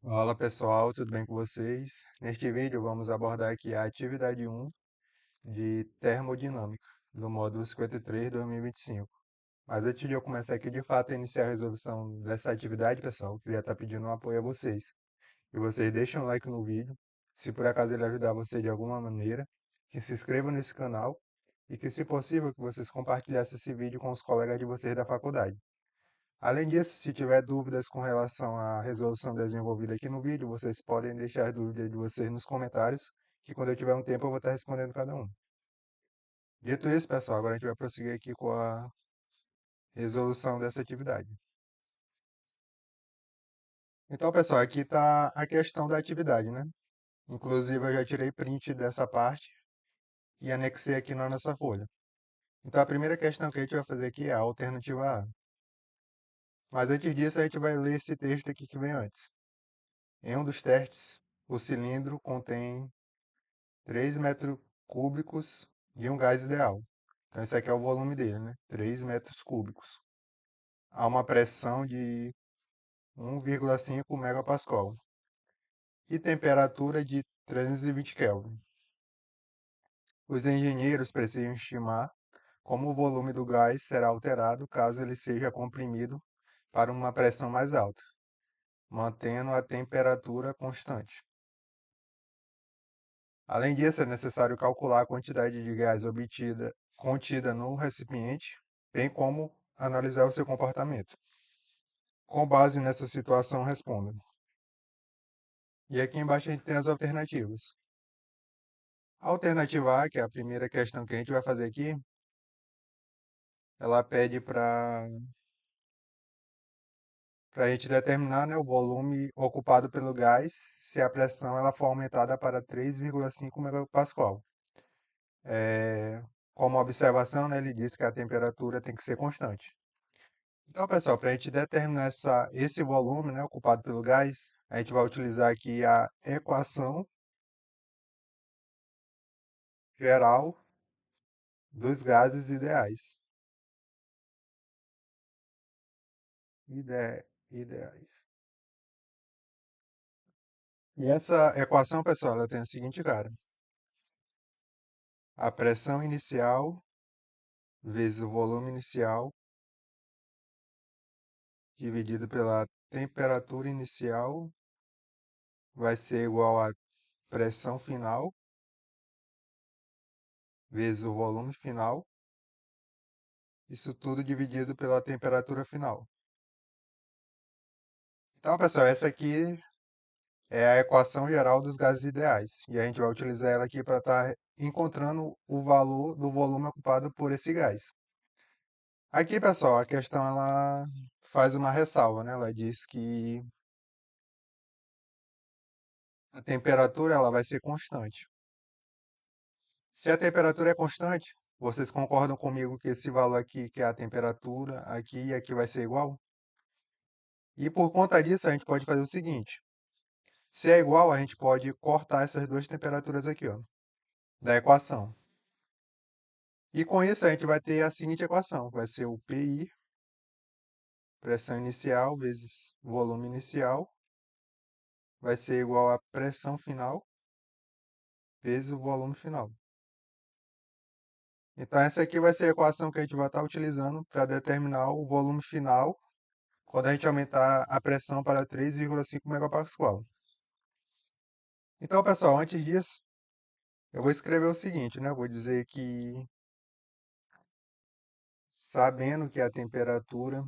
Fala pessoal, tudo bem com vocês? Neste vídeo vamos abordar aqui a atividade 1 de termodinâmica, do módulo 53 de 2025. Mas antes de eu começar aqui de fato a iniciar a resolução dessa atividade, pessoal, eu queria estar pedindo um apoio a vocês. Que vocês deixem um like no vídeo, se por acaso ele ajudar você de alguma maneira, que se inscrevam nesse canal e que, se possível, que vocês compartilhassem esse vídeo com os colegas de vocês da faculdade. Além disso, se tiver dúvidas com relação à resolução desenvolvida aqui no vídeo, vocês podem deixar as dúvidas de vocês nos comentários, que quando eu tiver um tempo eu vou estar respondendo cada um. Dito isso, pessoal, agora a gente vai prosseguir aqui com a resolução dessa atividade. Então, pessoal, aqui está a questão da atividade, né? Inclusive, eu já tirei print dessa parte e anexei aqui na nossa folha. Então, a primeira questão que a gente vai fazer aqui é a alternativa A. Mas antes disso, a gente vai ler esse texto aqui que vem antes. Em um dos testes, o cilindro contém 3 metros cúbicos de um gás ideal. Então, esse aqui é o volume dele, né? 3 metros cúbicos. A uma pressão de 1,5 megapascal e temperatura de 320 Kelvin. Os engenheiros precisam estimar como o volume do gás será alterado caso ele seja comprimido para uma pressão mais alta, mantendo a temperatura constante. Além disso, é necessário calcular a quantidade de gás contida no recipiente, bem como analisar o seu comportamento. Com base nessa situação, responda. E aqui embaixo a gente tem as alternativas. A alternativa A, que é a primeira questão que a gente vai fazer aqui, ela pede para a gente determinar, né, o volume ocupado pelo gás se a pressão ela for aumentada para 3,5 megapascal. Como observação, né, ele diz que a temperatura tem que ser constante. Então, pessoal, para a gente determinar esse volume, né, ocupado pelo gás, a gente vai utilizar aqui a equação geral dos gases ideais. Ideais. E essa equação, pessoal, ela tem a seguinte cara. A pressão inicial vezes o volume inicial dividido pela temperatura inicial vai ser igual a pressão final vezes o volume final. Isso tudo dividido pela temperatura final. Então, pessoal, essa aqui é a equação geral dos gases ideais. E a gente vai utilizar ela aqui para estar encontrando o valor do volume ocupado por esse gás. Aqui, pessoal, a questão ela faz uma ressalva, né? Ela diz que a temperatura ela vai ser constante. Se a temperatura é constante, vocês concordam comigo que esse valor aqui, que é a temperatura, aqui e aqui vai ser igual? E por conta disso, a gente pode fazer o seguinte. Se é igual, a gente pode cortar essas duas temperaturas aqui, ó, da equação. E com isso, a gente vai ter a seguinte equação. Vai ser o PI, pressão inicial, vezes volume inicial, vai ser igual a pressão final, vezes o volume final. Então, essa aqui vai ser a equação que a gente vai estar utilizando para determinar o volume final quando a gente aumentar a pressão para 3,5 megapascal. Então, pessoal, antes disso, eu vou escrever o seguinte, né? Eu vou dizer que, sabendo que a temperatura,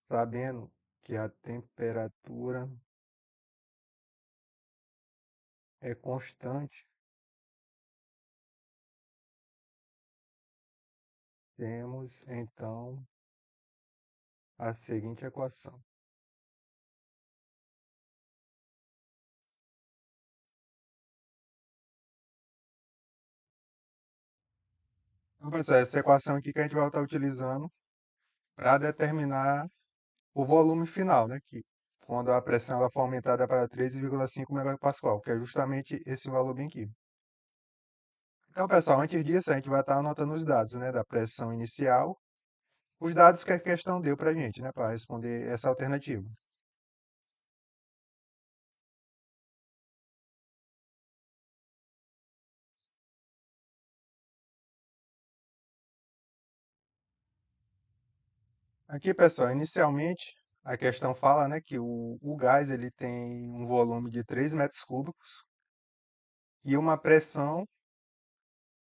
sabendo que a temperatura é constante, temos então a seguinte equação. Então, pessoal, essa equação aqui que a gente vai estar utilizando para determinar o volume final, né? Que quando a pressão ela for aumentada para 3,5 megapascal, que é justamente esse valor bem aqui. Então, pessoal, antes disso, a gente vai estar anotando os dados, né? Da pressão inicial, os dados que a questão deu para a gente, né, para responder essa alternativa. Aqui, pessoal, inicialmente a questão fala, né, que o gás ele tem um volume de 3 metros cúbicos e uma pressão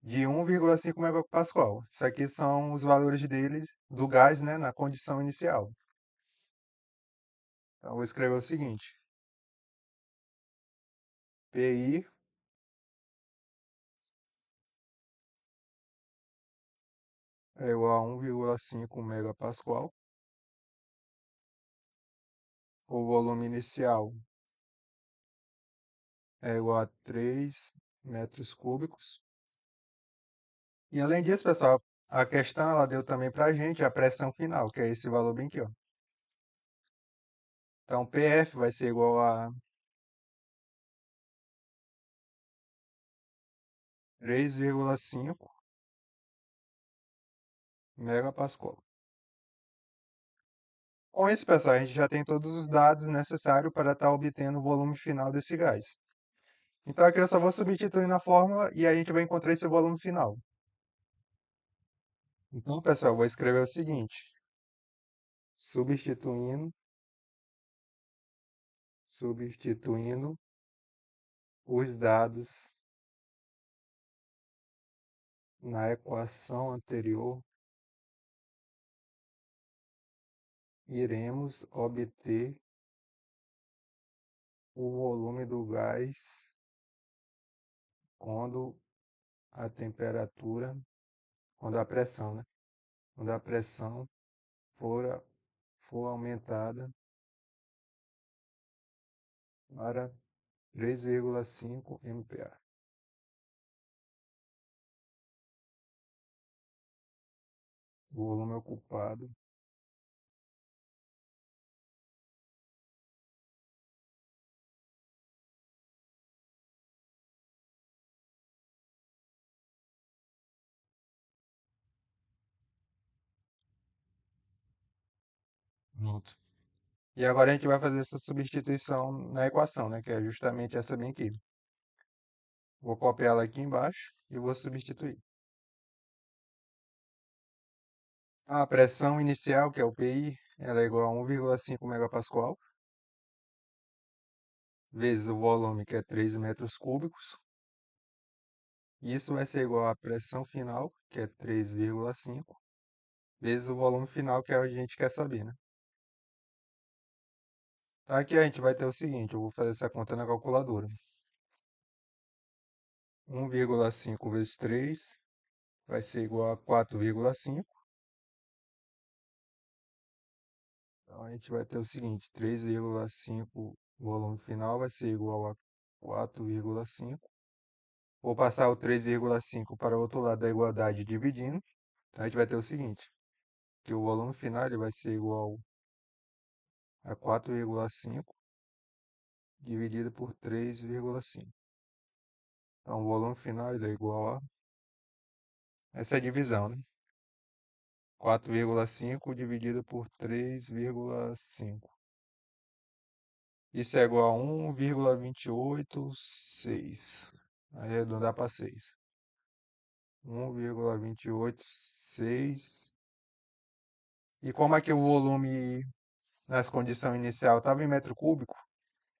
de 1,5 megapascal. Isso aqui são os valores dele do gás, né, na condição inicial. Então, eu vou escrever o seguinte: PI é igual a 1,5 megapascal. O volume inicial é igual a 3 metros cúbicos. E além disso, pessoal, a questão ela deu também para a gente a pressão final, que é esse valor bem aqui, ó. Então, PF vai ser igual a 3,5 megapascal. Com isso, pessoal, a gente já tem todos os dados necessários para estar obtendo o volume final desse gás. Então, aqui eu só vou substituir na fórmula e a gente vai encontrar esse volume final. Então, pessoal, eu vou escrever o seguinte: substituindo os dados na equação anterior, iremos obter o volume do gás quando a temperatura, quando a pressão, né? Quando a pressão for, for aumentada para 3,5 MPa. O volume ocupado Pronto. E agora a gente vai fazer essa substituição na equação, né? Que é justamente essa bem aqui. Vou copiar ela aqui embaixo e vou substituir. A pressão inicial, que é o PI, ela é igual a 1,5 megapascal, vezes o volume, que é 3 metros cúbicos. Isso vai ser igual à pressão final, que é 3,5, vezes o volume final, que é o que a gente quer saber, né? Então aqui a gente vai ter o seguinte, eu vou fazer essa conta na calculadora. 1,5 vezes 3 vai ser igual a 4,5. Então a gente vai ter o seguinte, 3,5 volume final vai ser igual a 4,5. Vou passar o 3,5 para o outro lado da igualdade dividindo. Então a gente vai ter o seguinte, que o volume final ele vai ser igual a 4,5 dividido por 3,5. Então o volume final ele é igual a essa é a divisão, né? 4,5 dividido por 3,5. Isso é igual a 1,286. Arredondar para 6. 1,286. E como aqui o volume nas condições inicial estava em metro cúbico,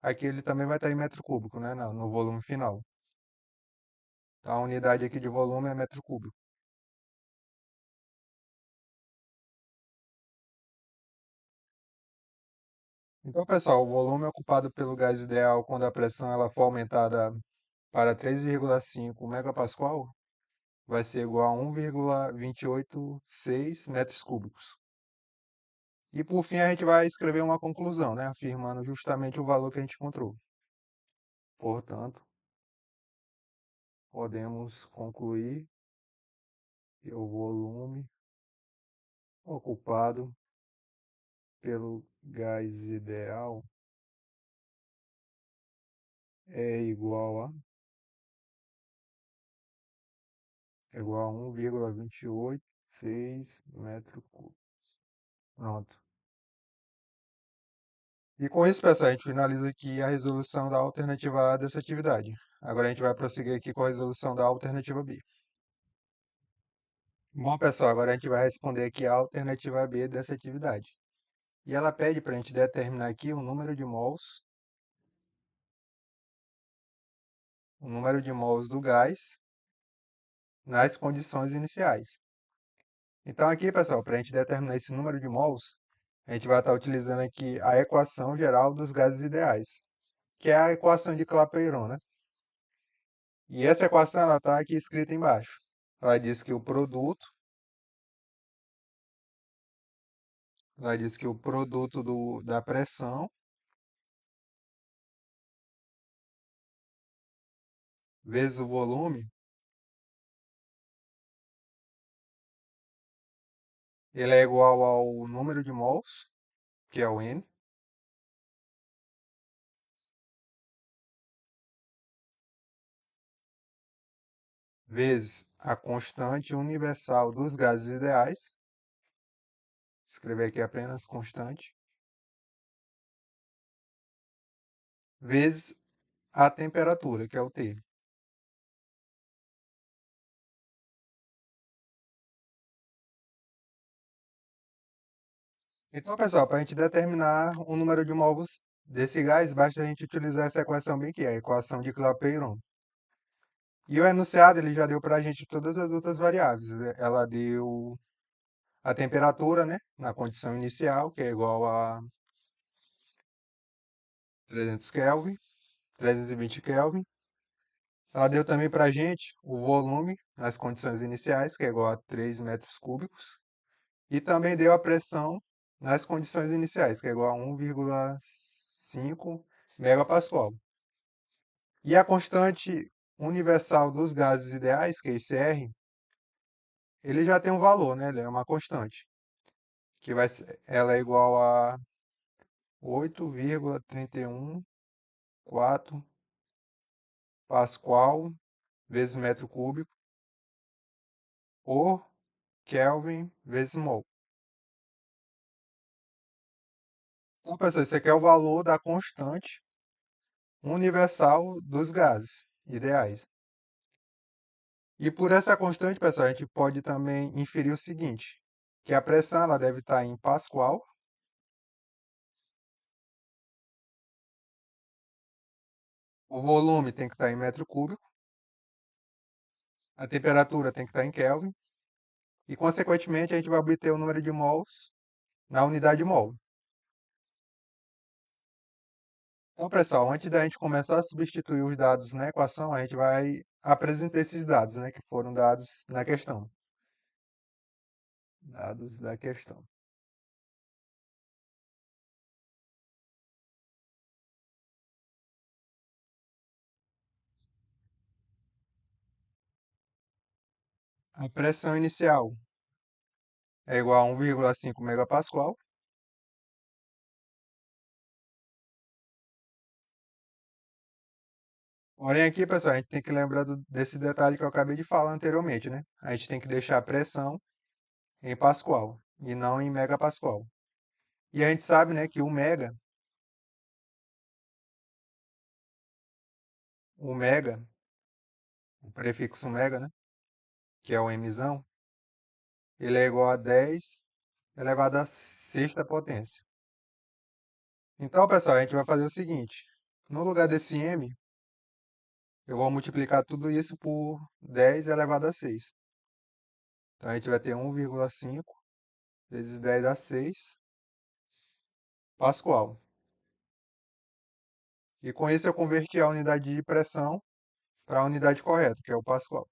aqui ele também vai estar em metro cúbico, né? No volume final. Então, a unidade aqui de volume é metro cúbico. Então, pessoal, o volume ocupado pelo gás ideal quando a pressão ela for aumentada para 3,5 megapascal vai ser igual a 1,286 metros cúbicos. E por fim a gente vai escrever uma conclusão, né, afirmando justamente o valor que a gente encontrou. Portanto, podemos concluir que o volume ocupado pelo gás ideal é igual a 1,286 metros cúbicos. Pronto. E com isso, pessoal, a gente finaliza aqui a resolução da alternativa A dessa atividade. Agora a gente vai prosseguir aqui com a resolução da alternativa B. Bom, pessoal, agora a gente vai responder aqui a alternativa B dessa atividade. E ela pede para a gente determinar aqui o número de mols do gás nas condições iniciais. Então aqui, pessoal, para a gente determinar esse número de mols, a gente vai estar utilizando aqui a equação geral dos gases ideais, que é a equação de Clapeyron, né? E essa equação ela está aqui escrita embaixo. Ela diz que o produto da pressão vezes o volume, ele é igual ao número de mols, que é o N, vezes a constante universal dos gases ideais, escrever aqui apenas constante, vezes a temperatura, que é o T. Então, pessoal, para a gente determinar o número de mols desse gás, basta a gente utilizar essa equação bem aqui, a equação de Clapeyron. E o enunciado ele já deu para a gente todas as outras variáveis. Ela deu a temperatura, né, na condição inicial, que é igual a 300 Kelvin, 320 Kelvin. Ela deu também para a gente o volume nas condições iniciais, que é igual a 3 metros cúbicos. E também deu a pressão nas condições iniciais, que é igual a 1,5 megapascal. E a constante universal dos gases ideais, que é esse R, ele já tem um valor, né? Ele é uma constante, que ela é igual a 8,314 Pascal vezes metro cúbico por Kelvin vezes mol. Então, pessoal, esse aqui é o valor da constante universal dos gases ideais. E por essa constante, pessoal, a gente pode também inferir o seguinte, que a pressão ela deve estar em Pascal, o volume tem que estar em metro cúbico, a temperatura tem que estar em Kelvin, e, consequentemente, a gente vai obter o número de mols na unidade mol. Então, pessoal, antes da gente começar a substituir os dados na equação, a gente vai apresentar esses dados, né, que foram dados na questão. Dados da questão. A pressão inicial é igual a 1,5 megapascal. Porém, aqui, pessoal, a gente tem que lembrar desse detalhe que eu acabei de falar anteriormente, né? A gente tem que deixar a pressão em Pascal e não em megapascal. E a gente sabe, né, que o prefixo mega, né, que é o mzão, ele é igual a 10 elevado à sexta potência. Então, pessoal, a gente vai fazer o seguinte. No lugar desse m, eu vou multiplicar tudo isso por 10 elevado a 6. Então, a gente vai ter 1,5 vezes 10 a 6 Pascal. E com isso eu converti a unidade de pressão para a unidade correta, que é o Pascal.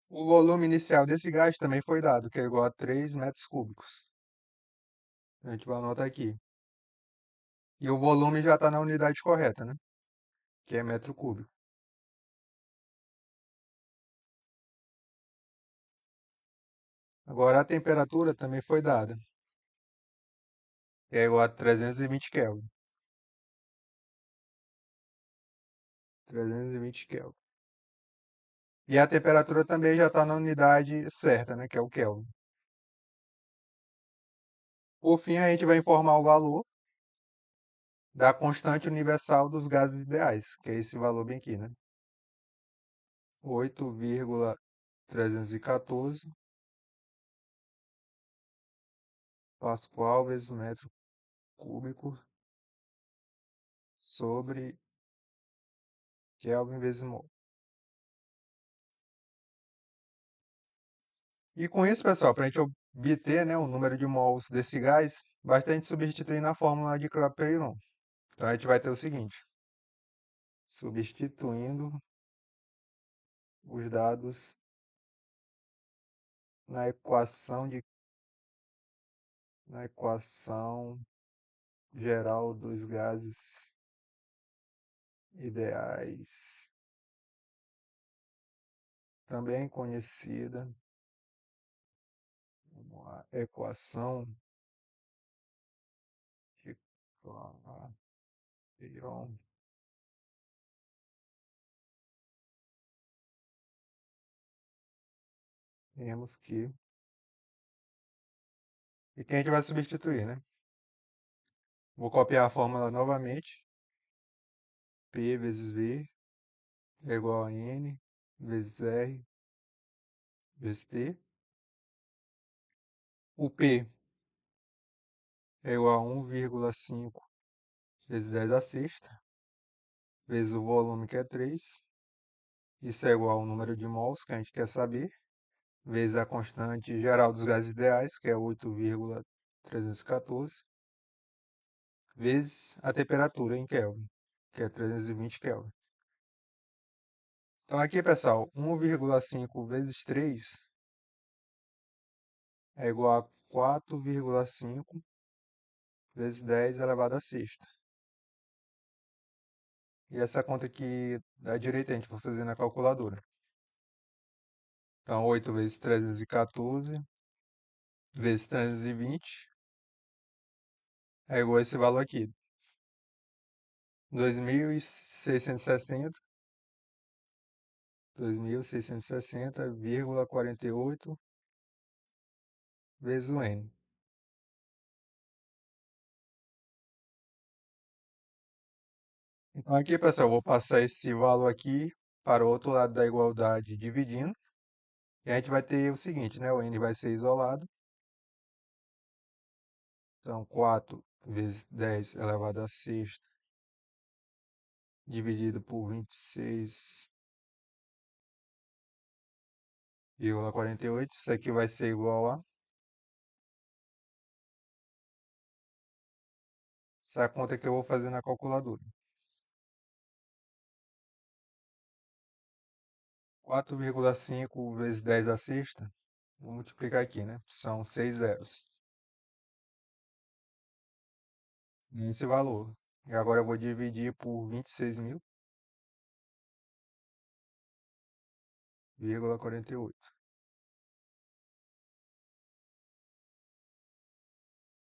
O volume inicial desse gás também foi dado, que é igual a 3 metros cúbicos. A gente vai anotar aqui. E o volume já está na unidade correta, né? Que é metro cúbico. Agora a temperatura também foi dada, que é igual a 320 Kelvin. 320 Kelvin. E a temperatura também já está na unidade certa, né, que é o Kelvin. Por fim, a gente vai informar o valor da constante universal dos gases ideais, que é esse valor bem aqui, né? 8,314 Pascal vezes metro cúbico sobre Kelvin vezes mol. E com isso, pessoal, para a gente obter, né, o número de mols desse gás, basta a gente substituir na fórmula de Clapeyron. Então a gente vai ter o seguinte: substituindo os dados na equação geral dos gases ideais, também conhecida como a equação de Clapeyron. Temos que. E quem a gente vai substituir, né? Vou copiar a fórmula novamente. P vezes V é igual a N vezes R vezes T. O P é igual a 1,5 vezes 10 a sexta, vezes o volume, que é 3. Isso é igual ao número de mols, que a gente quer saber, vezes a constante geral dos gases ideais, que é 8,314, vezes a temperatura em Kelvin, que é 320 Kelvin. Então aqui, pessoal, 1,5 vezes 3 é igual a 4,5 vezes 10 elevado a sexta. E essa conta aqui da direita a gente vai fazer na calculadora. Então, 8 vezes 314 vezes 320 é igual a esse valor aqui. 2.660, 2.660,48 vezes o N. Então, aqui, pessoal, eu vou passar esse valor aqui para o outro lado da igualdade dividindo. E a gente vai ter o seguinte, né? O N vai ser isolado. Então, 4 vezes 10 elevado a sexta dividido por 26,48. Isso aqui vai ser igual a essa conta que eu vou fazer na calculadora. 4,5 vezes 10 a sexta. Vou multiplicar aqui, né? São 6 zeros. Esse valor. E agora eu vou dividir por 26.000,48.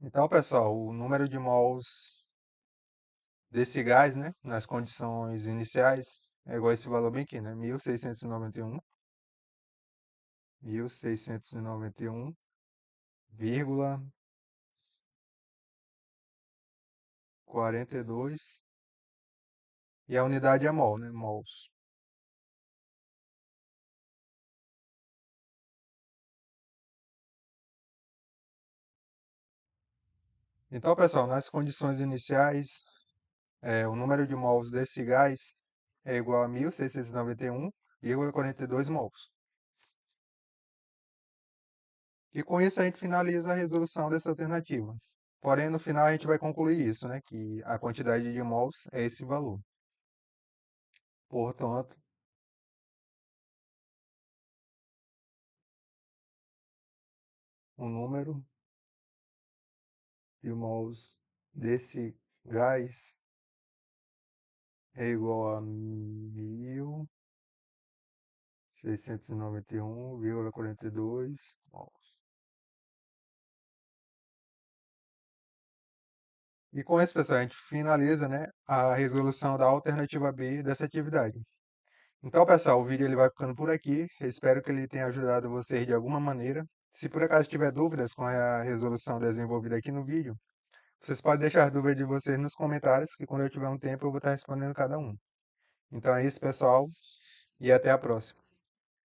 Então, pessoal, o número de mols desse gás, né, nas condições iniciais, é igual a esse valor bem aqui, né? 1.691,42, e a unidade é mol, né? Mols. Então, pessoal, nas condições iniciais, o número de mols desse gás é igual a 1.691,42 mols. E com isso a gente finaliza a resolução dessa alternativa. Porém, no final a gente vai concluir isso, né? Que a quantidade de mols é esse valor. Portanto, o número de mols desse gás é igual a 1.691,42 mols. E com isso, pessoal, a gente finaliza, né, a resolução da alternativa B dessa atividade. Então, pessoal, o vídeo ele vai ficando por aqui. Eu espero que ele tenha ajudado vocês de alguma maneira. Se por acaso tiver dúvidas com a resolução desenvolvida aqui no vídeo, vocês podem deixar as dúvidas de vocês nos comentários, que quando eu tiver um tempo eu vou estar respondendo cada um. Então é isso, pessoal, e até a próxima.